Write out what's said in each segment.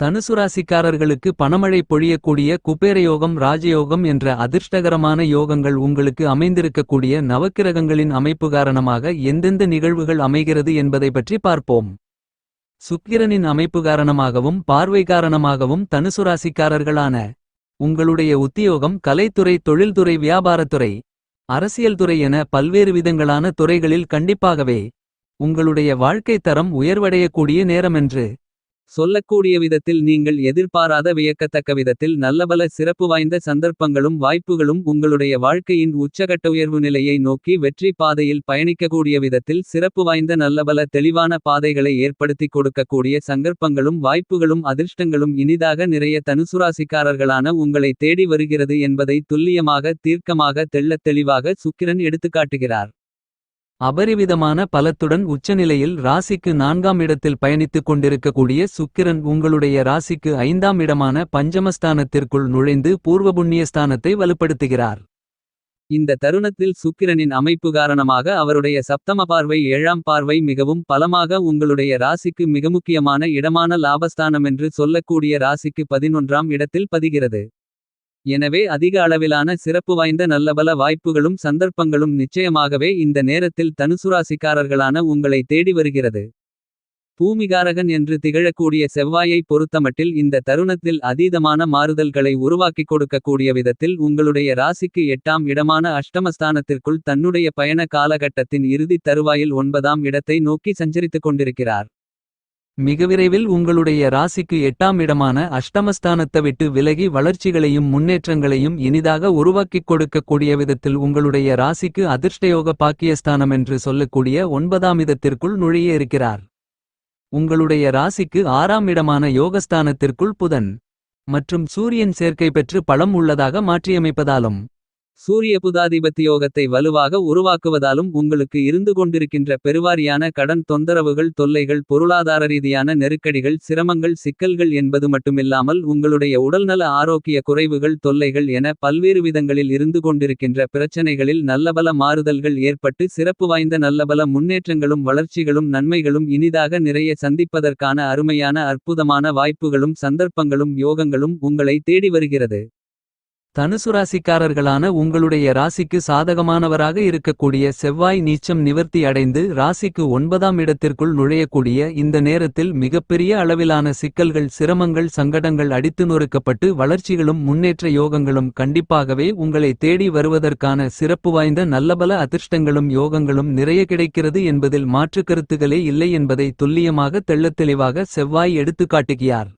தனுசு ராசிக்காரர்களுக்கு பணமழை பொழியக்கூடிய குபேரயோகம் ராஜயோகம் என்ற அதிர்ஷ்டகரமான யோகங்கள் உங்களுக்கு அமைந்திருக்கக்கூடிய நவக்கிரகங்களின் அமைப்பு காரணமாக எந்தெந்த நிகழ்வுகள் அமைகிறது என்பதை பற்றி பார்ப்போம். சுக்கிரனின் அமைப்பு காரணமாகவும் பார்வை காரணமாகவும் தனுசு ராசிக்காரர்களான உங்களுடைய உத்தியோகம், கலைத்துறை, தொழில்துறை, வியாபாரத்துறை, அரசியல் துறை என பல்வேறு விதங்களான துறைகளில் கண்டிப்பாகவே உங்களுடைய வாழ்க்கை தரம் உயர்வடையக்கூடிய நேரமென்று சொல்லக்கூடிய விதத்தில் நீங்கள் எதிர்பாராத வியக்கத்தக்க விதத்தில் நல்லபல சிறப்பு வாய்ந்த சந்தர்ப்பங்களும் வாய்ப்புகளும் உங்களுடைய வாழ்க்கையின் உச்சகட்ட உயர்வு நிலையை நோக்கி வெற்றி பாதையில் பயணிக்கக்கூடிய விதத்தில் சிறப்பு வாய்ந்த நல்லபல தெளிவான பாதைகளை ஏற்படுத்திக் கொடுக்கக்கூடிய சந்தர்ப்பங்களும் வாய்ப்புகளும் அதிர்ஷ்டங்களும் இனிதாக நிறைய தனுசுராசிக்காரர்களான உங்களை தேடி வருகிறது என்பதை துல்லியமாக தீர்க்கமாக தெள்ளத் தெளிவாக சுக்கிரன் எடுத்துக்காட்டுகிறார். அபரிவிதமான பலத்துடன் உச்சநிலையில் ராசிக்கு 4ஆம் இடத்தில் பயணித்துக் கொண்டிருக்கக்கூடிய சுக்கிரன் உங்களுடைய ராசிக்கு 5ஆம் இடமான பஞ்சமஸ்தானத்திற்குள் நுழைந்து பூர்வபுண்ணியஸ்தானத்தை வலுப்படுத்துகிறார். இந்த தருணத்தில் சுக்கிரனின் அமைப்பு காரணமாக அவருடைய சப்தம பார்வை 7ஆம் பார்வை மிகவும் பலமாக உங்களுடைய ராசிக்கு மிக முக்கியமான இடமான லாபஸ்தானமென்று சொல்லக்கூடிய ராசிக்கு 11ஆம் இடத்தில் பதிகிறது. எனவே அதிக அளவிலான சிறப்பு வாய்ந்த நல்லபல வாய்ப்புகளும் சந்தர்ப்பங்களும் நிச்சயமாகவே இந்த நேரத்தில் தனுசுராசிக்காரர்களான உங்களை தேடி வருகிறது. பூமிகாரகன் என்று திகழக்கூடிய செவ்வாயை பொறுத்தமட்டில் இந்த தருணத்தில் அதீதமான மாறுதல்களை உருவாக்கிக் கொடுக்கக்கூடிய விதத்தில் உங்களுடைய ராசிக்கு 8ஆம் இடமான அஷ்டமஸ்தானத்திற்குள் தன்னுடைய பயண காலகட்டத்தின் இறுதித் தருவாயில் 9ஆம் இடத்தை நோக்கி சஞ்சரித்துக் கொண்டிருக்கிறார். மிக விரைவில் உங்களுடைய ராசிக்கு 8ஆம் இடமான அஷ்டமஸ்தானத்தை விட்டு விலகி வளர்ச்சிகளையும் முன்னேற்றங்களையும் இனிதாக உருவாக்கிக் கொடுக்கக்கூடிய விதத்தில் உங்களுடைய ராசிக்கு அதிர்ஷ்டயோக பாக்கியஸ்தானம் என்று சொல்லக்கூடிய 9ஆம் இடத்திற்குள் நுழைய இருக்கிறார். உங்களுடைய ராசிக்கு 6ஆம் இடமான யோகஸ்தானத்திற்குள் புதன் மற்றும் சூரியன் சேர்க்கை பெற்று பலம் உள்ளதாக மாற்றியமைப்பதாலும் சூரிய புதாதிபத்தியோகத்தை வலுவாக உருவாக்குவதாலும் உங்களுக்கு இருந்து கொண்டிருக்கின்ற பெருவாரியான கடன் தொந்தரவுகள், தொல்லைகள், பொருளாதார ரீதியான நெருக்கடிகள், சிரமங்கள், சிக்கல்கள் என்பது மட்டுமில்லாமல் உங்களுடைய உடல்நல ஆரோக்கிய குறைவுகள், தொல்லைகள் என பல்வேறு விதங்களில் இருந்து கொண்டிருக்கின்ற பிரச்சனைகளில் நல்லபல மாறுதல்கள் ஏற்பட்டு சிறப்பு வாய்ந்த நல்லபல முன்னேற்றங்களும் வளர்ச்சிகளும் நன்மைகளும் இனிதாக நிறைய சந்திப்பதற்கான அருமையான அற்புதமான வாய்ப்புகளும் சந்தர்ப்பங்களும் யோகங்களும் உங்களை தேடி வருகிறது. தனுசுராசிக்காரர்களான உங்களுடைய ராசிக்கு சாதகமானவராக இருக்கக்கூடிய செவ்வாய் நீச்சம் நிவர்த்தி அடைந்து ராசிக்கு 9ஆம் இடத்திற்குள் நுழையக்கூடிய இந்த நேரத்தில் மிகப்பெரிய அளவிலான சிக்கல்கள், சிரமங்கள், சங்கடங்கள் அடித்து நொறுக்கப்பட்டு வளர்ச்சிகளும் முன்னேற்ற யோகங்களும் கண்டிப்பாகவே உங்களை தேடி வருவதற்கான சிறப்பு வாய்ந்த நல்லபல அதிர்ஷ்டங்களும் யோகங்களும் நிறைய கிடைக்கிறது என்பதில் மாற்று கருத்துகளே இல்லை என்பதை துல்லியமாக தெள்ளத்தெளிவாக செவ்வாய் எடுத்துக்காட்டுகிறார்.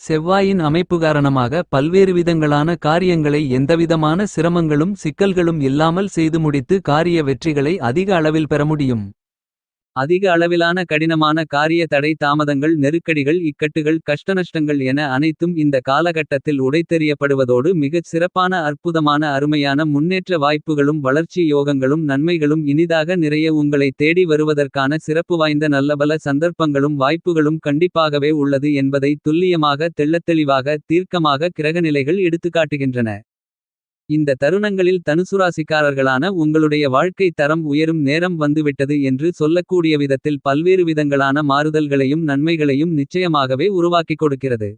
செவ்வாயின் அமைப்பு காரணமாக பல்வேறு விதங்களான காரியங்களை எந்தவிதமான சிரமங்களும் சிக்கல்களும் இல்லாமல் செய்து முடித்து காரிய வெற்றிகளை அதிக அளவில் பெற முடியும். அதிக அளவிலான கடினமான காரிய தடை தாமதங்கள், நெருக்கடிகள், இக்கட்டுகள், கஷ்டநஷ்டங்கள் என அனைத்தும் இந்த காலகட்டத்தில் உடைத்தெறியப்படுவதோடு மிகச் சிறப்பான அற்புதமான அருமையான முன்னேற்ற வாய்ப்புகளும் வளர்ச்சி யோகங்களும் நன்மைகளும் இனிதாக நிறைய உங்களை தேடி வருவதற்கான சிறப்பு வாய்ந்த நல்லபல சந்தர்ப்பங்களும் வாய்ப்புகளும் கண்டிப்பாகவே உள்ளது என்பதை துல்லியமாக தெள்ளத்தெளிவாக தீர்க்கமாக கிரகநிலைகள் எடுத்துக்காட்டுகின்றன. இந்த தருணங்களில் தனுசுராசிக்காரர்களான உங்களுடைய வாழ்க்கை தரம் உயரும் நேரம் வந்துவிட்டது என்று சொல்லக்கூடிய விதத்தில் பல்வேறு விதங்களான மாறுதல்களையும் நன்மைகளையும் நிச்சயமாகவே உருவாக்கிக் கொடுக்கிறது.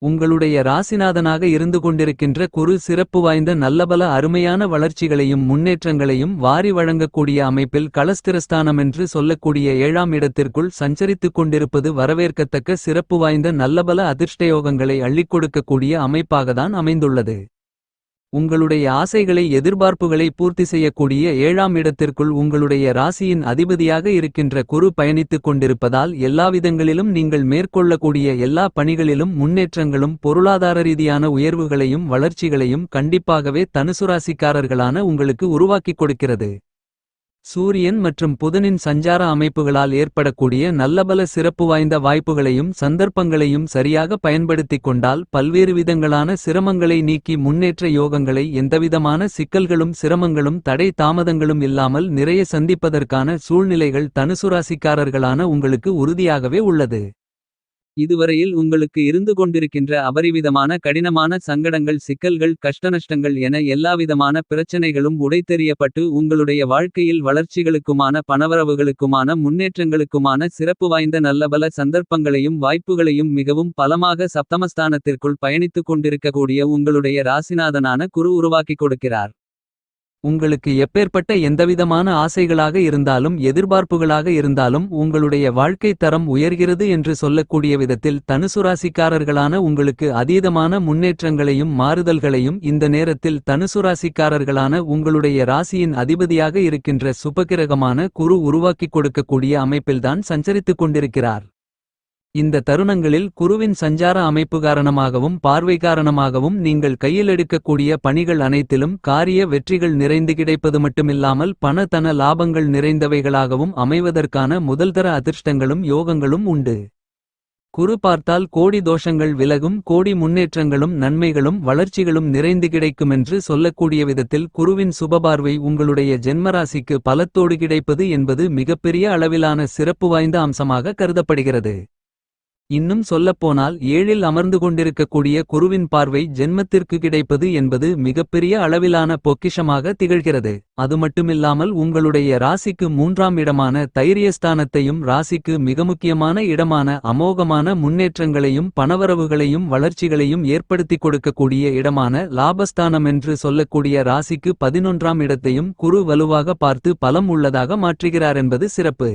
உங்களுடைய ராசிநாதனாக இருந்து கொண்டிருக்கின்ற குரு சிறப்பு வாய்ந்த நல்லபல அருமையான வளர்ச்சிகளையும் முன்னேற்றங்களையும் வாரி வழங்கக்கூடிய அமைப்பில் களஸ்திரஸ்தானம் என்று சொல்லக்கூடிய 7ஆம் இடத்திற்குள் சஞ்சரித்துக் கொண்டிருப்பது வரவேற்கத்தக்க சிறப்பு வாய்ந்த நல்லபல அதிர்ஷ்டயோகங்களை அள்ளிக் கொடுக்கக்கூடிய அமைப்பாகத்தான் அமைந்துள்ளது. உங்களுடைய ஆசைகளை, எதிர்பார்ப்புகளை பூர்த்தி செய்யக்கூடிய 7ஆம் இடத்திற்குள் உங்களுடைய ராசியின் அதிபதியாக இருக்கின்ற குரு பயணித்துக் கொண்டிருப்பதால் எல்லாவிதங்களிலும் நீங்கள் மேற்கொள்ளக்கூடிய எல்லா பணிகளிலும் முன்னேற்றங்களும் பொருளாதார ரீதியான உயர்வுகளையும் வளர்ச்சிகளையும் கண்டிப்பாகவே தனுசுராசிக்காரர்களான உங்களுக்கு உருவாக்கிக் கொடுக்கிறது. சூரியன் மற்றும் புதனின் சஞ்சார அமைப்புகளால் ஏற்படக்கூடிய நல்லபல சிறப்பு வாய்ந்த வாய்ப்புகளையும் சந்தர்ப்பங்களையும் சரியாக பயன்படுத்திக் கொண்டால் பல்வேறு விதங்களான சிரமங்களை நீக்கி முன்னேற்ற யோகங்களை எந்தவிதமான சிக்கல்களும் சிரமங்களும் தடை தாமதங்களும் இல்லாமல் நிறைய சந்திப்பதற்கான சூழ்நிலைகள் தனுசுராசிக்காரர்களான உங்களுக்கு உறுதியாகவே உள்ளது. இதுவரையில் உங்களுக்கு இருந்து கொண்டிருக்கின்ற அபரிவிதமான கடினமான சங்கடங்கள், சிக்கல்கள், கஷ்டநஷ்டங்கள் என எல்லாவிதமான பிரச்சனைகளும் உடைத்தெறியப்பட்டு உங்களுடைய வாழ்க்கையில் வளர்ச்சிகளுக்குமான பணவரவுகளுக்குமான முன்னேற்றங்களுக்குமான சிறப்பு வாய்ந்த நல்லபல சந்தர்ப்பங்களையும் வாய்ப்புகளையும் மிகவும் பலமாக சப்தமஸ்தானத்திற்குள் பயணித்துக் கொண்டிருக்கக்கூடிய உங்களுடைய ராசிநாதனான குரு உருவாக்கிக் கொடுக்கிறார். உங்களுக்கு எப்பேற்பட்ட எந்தவிதமான ஆசைகளாக இருந்தாலும் எதிர்பார்ப்புகளாக இருந்தாலும் உங்களுடைய வாழ்க்கை தரம் உயர்கிறது என்று சொல்லக்கூடிய விதத்தில் தனுசுராசிக்காரர்களான உங்களுக்கு அதீதமான முன்னேற்றங்களையும் மாறுதல்களையும் இந்த நேரத்தில் தனுசுராசிக்காரர்களான உங்களுடைய ராசியின் அதிபதியாக இருக்கின்ற சுபகிரகமான குரு உருவாக்கிக் கொடுக்கக்கூடிய அமைப்பில்தான் சஞ்சரித்துக் கொண்டிருக்கிறார். இந்த தருணங்களில் குருவின் சஞ்சார அமைப்பு காரணமாகவும் பார்வை காரணமாகவும் நீங்கள் கையில் எடுக்கக்கூடிய பணிகள் அனைத்திலும் காரிய வெற்றிகள் நிறைந்து கிடைப்பது மட்டுமில்லாமல் பண தன லாபங்கள் நிறைந்தவைகளாகவும் அமைவதற்கான முதல்தர அதிர்ஷ்டங்களும் யோகங்களும் உண்டு. குரு பார்த்தால் கோடி தோஷங்கள் விலகும், கோடி முன்னேற்றங்களும் நன்மைகளும் வளர்ச்சிகளும் நிறைந்து கிடைக்குமென்று சொல்லக்கூடிய விதத்தில் குருவின் சுபபார்வை உங்களுடைய ஜென்மராசிக்கு பலத்தோடு கிடைப்பது என்பது மிகப்பெரிய அளவிலான சிறப்பு வாய்ந்த அம்சமாக கருதப்படுகிறது. இன்னும் சொல்லப்போனால் ஏழில் அமர்ந்து கொண்டிருக்கக்கூடிய குருவின் பார்வை ஜென்மத்திற்கு கிடைப்பது என்பது மிகப்பெரிய அளவிலான பொக்கிஷமாக திகழ்கிறது. அது மட்டுமில்லாமல் உங்களுடைய ராசிக்கு 3ஆம் இடமான தைரியஸ்தானத்தையும் ராசிக்கு மிக முக்கியமான இடமான அமோகமான முன்னேற்றங்களையும் பணவரவுகளையும் வளர்ச்சிகளையும் ஏற்படுத்திக் கொடுக்கக்கூடிய இடமான லாபஸ்தானம் என்று சொல்லக்கூடிய ராசிக்கு 11ஆம் இடத்தையும் குரு வலுவாக பார்த்து பலம் உள்ளதாக மாற்றுகிறார் என்பது சிறப்பு.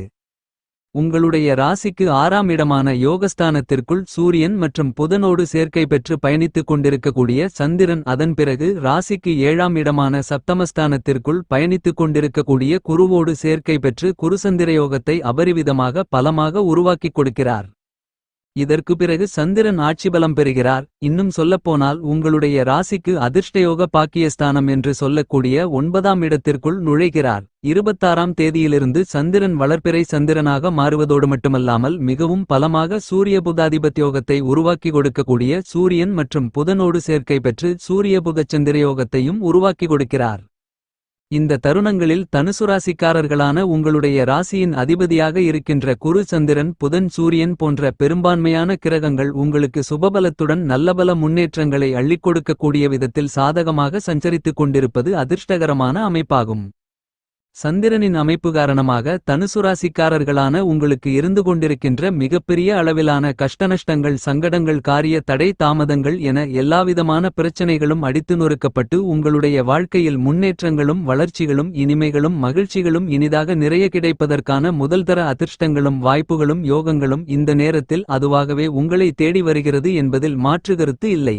உங்களுடைய ராசிக்கு 6ஆம் இடமான யோகஸ்தானத்திற்குள் சூரியன் மற்றும் புதனோடு சேர்க்கை பெற்று பயணித்துக் கொண்டிருக்கக்கூடிய சந்திரன், அதன் பிறகு ராசிக்கு 7ஆம் இடமான சப்தமஸ்தானத்திற்குள் பயணித்துக் கொண்டிருக்கக்கூடிய குருவோடு சேர்க்கை பெற்று குருசந்திரயோகத்தை அபரிவிதமாக பலமாக உருவாக்கிக் கொடுக்கிறார். இதற்கு பிறகு சந்திரன் ஆட்சிபலம் பெறுகிறார். இன்னும் சொல்லப்போனால் உங்களுடைய ராசிக்கு அதிர்ஷ்டயோக பாக்கியஸ்தானம் என்று சொல்லக்கூடிய 9ஆம் இடத்திற்குள் நுழைகிறார். 26ஆம் தேதியிலிருந்து சந்திரன் வளர்பிறை சந்திரனாக மாறுவதோடு மட்டுமல்லாமல் மிகவும் பலமாக சூரிய புதாதிபத்யோகத்தை உருவாக்கி கொடுக்கக்கூடிய சூரியன் மற்றும் புதனோடு சேர்க்கை பெற்று சூரிய புதச்சந்திரயோகத்தையும் உருவாக்கி கொடுக்கிறார். இந்த தருணங்களில் தனுசுராசிக்காரர்களான உங்களுடைய ராசியின் அதிபதியாக இருக்கின்ற குரு, சந்திரன், புதன், சூரியன் போன்ற பெரும்பான்மையான கிரகங்கள் உங்களுக்கு சுபபலத்துடன் நல்லபல முன்னேற்றங்களை அள்ளிக் கொடுக்கக்கூடிய விதத்தில் சாதகமாக சஞ்சரித்துக் கொண்டிருப்பது அதிர்ஷ்டகரமான அமைப்பாகும். சந்திரனின் அமைப்பு காரணமாக தனுசுராசிக்காரர்களான உங்களுக்கு இருந்து கொண்டிருக்கின்ற மிகப்பெரிய அளவிலான கஷ்டநஷ்டங்கள், சங்கடங்கள், காரிய தடை தாமதங்கள் என எல்லாவிதமான பிரச்சனைகளும் அடித்து நொறுக்கப்பட்டு உங்களுடைய வாழ்க்கையில் முன்னேற்றங்களும் வளர்ச்சிகளும் இனிமைகளும் மகிழ்ச்சிகளும் இனிதாக நிறைய கிடைப்பதற்கான முதல்தர அதிர்ஷ்டங்களும் வாய்ப்புகளும் யோகங்களும் இந்த நேரத்தில் அதுவாகவே உங்களை தேடி வருகிறது என்பதில் மாற்றுகருத்து இல்லை.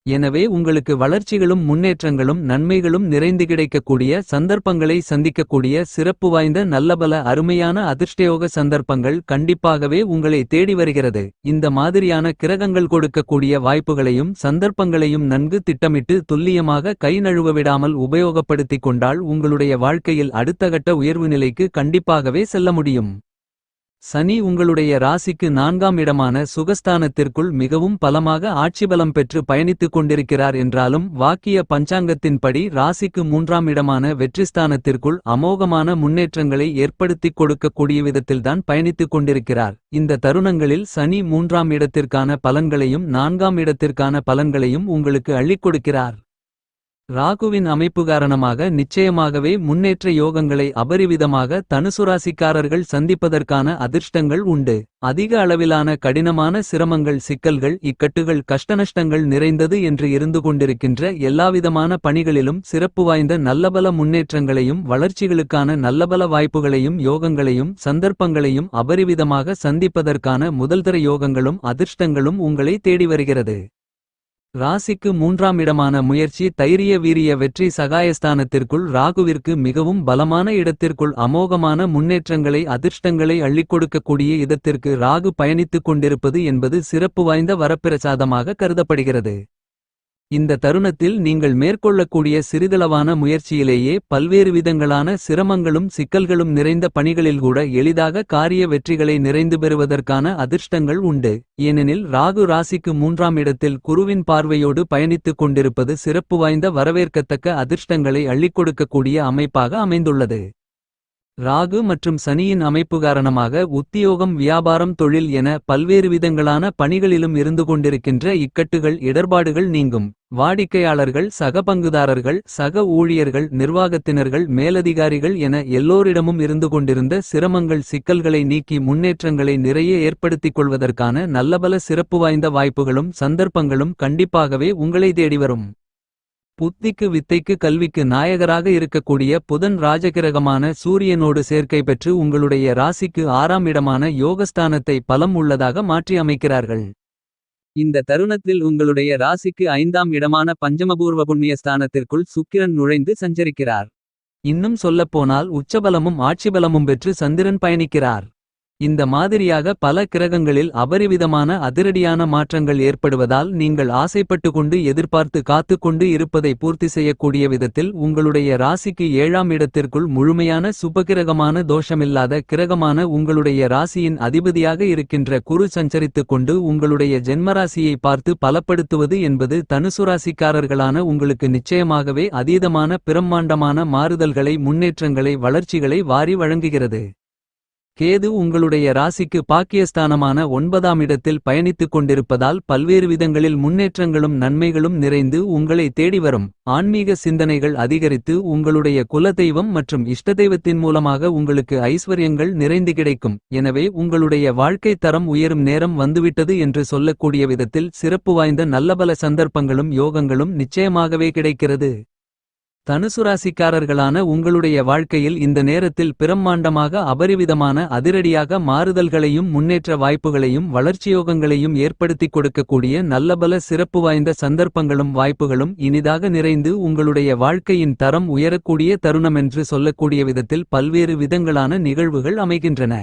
எனவே உங்களுக்கு வளர்ச்சிகளும் முன்னேற்றங்களும் நன்மைகளும் நிறைந்து கிடைக்கக்கூடிய சந்தர்ப்பங்களை சந்திக்கக்கூடிய சிறப்பு வாய்ந்த நல்லபல அருமையான அதிர்ஷ்டயோக சந்தர்ப்பங்கள் கண்டிப்பாகவே உங்களை தேடி வருகிறது. இந்த மாதிரியான கிரகங்கள் கொடுக்கக்கூடிய வாய்ப்புகளையும் சந்தர்ப்பங்களையும் நன்கு திட்டமிட்டு துல்லியமாக கை நழுவ விடாமல் உபயோகப்படுத்திக் கொண்டால் உங்களுடைய வாழ்க்கையில் அடுத்த கட்ட உயர்வு நிலைக்கு கண்டிப்பாகவே செல்ல முடியும். சனி உங்களுடைய ராசிக்கு 4ஆம் இடமான சுகஸ்தானத்திற்குள் மிகவும் பலமாக ஆட்சிபலம் பெற்று பயணித்துக் கொண்டிருக்கிறார் என்றாலும் வாக்கிய பஞ்சாங்கத்தின்படி ராசிக்கு 3ஆம் இடமான வெற்றிஸ்தானத்திற்குள் அமோகமான முன்னேற்றங்களை ஏற்படுத்திக் கொடுக்கக்கூடிய விதத்தில்தான் பயணித்துக் கொண்டிருக்கிறார். இந்த தருணங்களில் சனி 3ஆம் இடத்திற்கான பலன்களையும் 4ஆம் இடத்திற்கான பலன்களையும் உங்களுக்கு அள்ளிக் கொடுக்கிறார். ராகுவின் அமைப்பு காரணமாக நிச்சயமாகவே முன்னேற்ற யோகங்களை அபரிவிதமாக தனுசுராசிக்காரர்கள் சந்திப்பதற்கான அதிர்ஷ்டங்கள் உண்டு. அதிக அளவிலான கடினமான சிரமங்கள், சிக்கல்கள், இக்கட்டுகள், கஷ்டநஷ்டங்கள் நிறைந்தது என்று இருந்து கொண்டிருக்கின்ற எல்லாவிதமான பணிகளிலும் சிறப்பு வாய்ந்த நல்லபல முன்னேற்றங்களையும் வளர்ச்சிகளுக்கான நல்லபல வாய்ப்புகளையும் யோகங்களையும் சந்தர்ப்பங்களையும் அபரிவிதமாக சந்திப்பதற்கான முதல்தர யோகங்களும் அதிர்ஷ்டங்களும் உங்களை தேடி வருகிறது. ராசிக்கு 3ஆம் இடமான முயற்சி, தைரிய, வீரிய, வெற்றி சகாயஸ்தானத்திற்குள் ராகுவிற்கு மிகவும் பலமான இடத்திற்குள் அமோகமான முன்னேற்றங்களை அதிர்ஷ்டங்களை அள்ளிக் கொடுக்கக்கூடிய இடத்திற்கு ராகு பயணித்துக் கொண்டிருப்பது என்பது சிறப்பு வாய்ந்த வரப்பிரசாதமாக கருதப்படுகிறது. இந்த தருணத்தில் நீங்கள் மேற்கொள்ளக்கூடிய சிறிதளவான முயற்சியிலேயே பல்வேறு விதங்களான சிரமங்களும் சிக்கல்களும் நிறைந்த பணிகளில் கூட எளிதாக காரிய வெற்றிகளை நிறைந்து பெறுவதற்கான அதிர்ஷ்டங்கள் உண்டு. ஏனெனில் ராகு ராசிக்கு 3ஆம் இடத்தில் குருவின் பார்வையோடு பயணித்துக் கொண்டிருப்பது சிறப்பு வாய்ந்த வரவேற்கத்தக்க அதிர்ஷ்டங்களை அள்ளிக் கொடுக்கக்கூடிய அமைப்பாக அமைந்துள்ளது. ராகு மற்றும் சனியின் அமைப்பு காரணமாக உத்தியோகம் வியாபாரம் தொழில் என பல்வேறு விதங்களான பணிகளிலும் இருந்து கொண்டிருக்கின்ற இக்கட்டுகள் இடர்பாடுகள் நீங்கும். வாடிக்கையாளர்கள் சக பங்குதாரர்கள் சக ஊழியர்கள் நிர்வாகத்தினர்கள் மேலதிகாரிகள் என எல்லோரிடமும் இருந்து கொண்டிருந்த சிரமங்கள் சிக்கல்களை நீக்கி முன்னேற்றங்களை நிறைய ஏற்படுத்திக் கொள்வதற்கான நல்லபல சிறப்பு வாய்ந்த வாய்ப்புகளும் சந்தர்ப்பங்களும் கண்டிப்பாகவே உங்களை தேடி வரும். புத்திக்கு வித்தைக்கு கல்விக்கு நாயகராக இருக்கக்கூடிய புதன் ராஜகிரகமான சூரியனோடு சேர்க்கை பெற்று உங்களுடைய ராசிக்கு 6ஆம் இடமான யோகஸ்தானத்தை பலம் உள்ளதாக மாற்றி அமைக்கிறார்கள். இந்த தருணத்தில் உங்களுடைய ராசிக்கு 5ஆம் இடமான பஞ்சமபூர்வ புண்ணியஸ்தானத்திற்குள் சுக்கிரன் நுழைந்து சஞ்சரிக்கிறார். இன்னும் சொல்லப்போனால் உச்சபலமும் ஆட்சிபலமும் பெற்று சந்திரன் பயணிக்கிறார். இந்த மாதிரியாக பல கிரகங்களில் அபரிவிதமான அதிரடியான மாற்றங்கள் ஏற்படுவதால் நீங்கள் ஆசைப்பட்டு கொண்டு எதிர்பார்த்து காத்து கொண்டு இருப்பதை பூர்த்தி செய்யக்கூடிய விதத்தில் உங்களுடைய ராசிக்கு 7ஆம் இடத்திற்குள் முழுமையான சுபகிரகமான தோஷமில்லாத கிரகமான உங்களுடைய ராசியின் அதிபதியாக இருக்கின்ற குரு சஞ்சரித்துக் கொண்டு உங்களுடைய ஜென்மராசியை பார்த்து பலப்படுத்துவது என்பது தனுசு ராசிக்காரர்களான உங்களுக்கு நிச்சயமாகவே அதீதமான பிரம்மாண்டமான மாறுதல்களை முன்னேற்றங்களை வளர்ச்சிகளை வாரி வழங்குகிறது. கேது உங்களுடைய ராசிக்கு பாக்கியஸ்தானமான 9ஆம் இடத்தில் பயணித்துக் கொண்டிருப்பதால் பல்வேறு விதங்களில் முன்னேற்றங்களும் நன்மைகளும் நிறைந்து உங்களை தேடி வரும். ஆன்மீக சிந்தனைகள் அதிகரித்து உங்களுடைய குலதெய்வம் மற்றும் இஷ்டதெய்வத்தின் மூலமாக உங்களுக்கு ஐஸ்வர்யங்கள் நிறைந்து கிடைக்கும். எனவே உங்களுடைய வாழ்க்கை தரம் உயரும் நேரம் வந்துவிட்டது என்று சொல்லக்கூடிய விதத்தில் சிறப்பு வாய்ந்த நல்லபல சந்தர்ப்பங்களும் யோகங்களும் நிச்சயமாகவே கிடைக்கிறது. தனுசு ராசிக்காரர்களான உங்களுடைய வாழ்க்கையில் இந்த நேரத்தில் பிரம்மாண்டமாக அபரிவிதமான அதிரடியாக மாறுதல்களையும் முன்னேற்ற வாய்ப்புகளையும் வளர்ச்சியோகங்களையும் ஏற்படுத்திக் கொடுக்கக்கூடிய நல்லபல சிறப்பு வாய்ந்த சந்தர்ப்பங்களும் வாய்ப்புகளும் இனிதாக நிறைந்து உங்களுடைய வாழ்க்கையின் தரம் உயரக்கூடிய தருணமென்று சொல்லக்கூடிய விதத்தில் பல்வேறு விதங்களான நிகழ்வுகள் அமைகின்றன.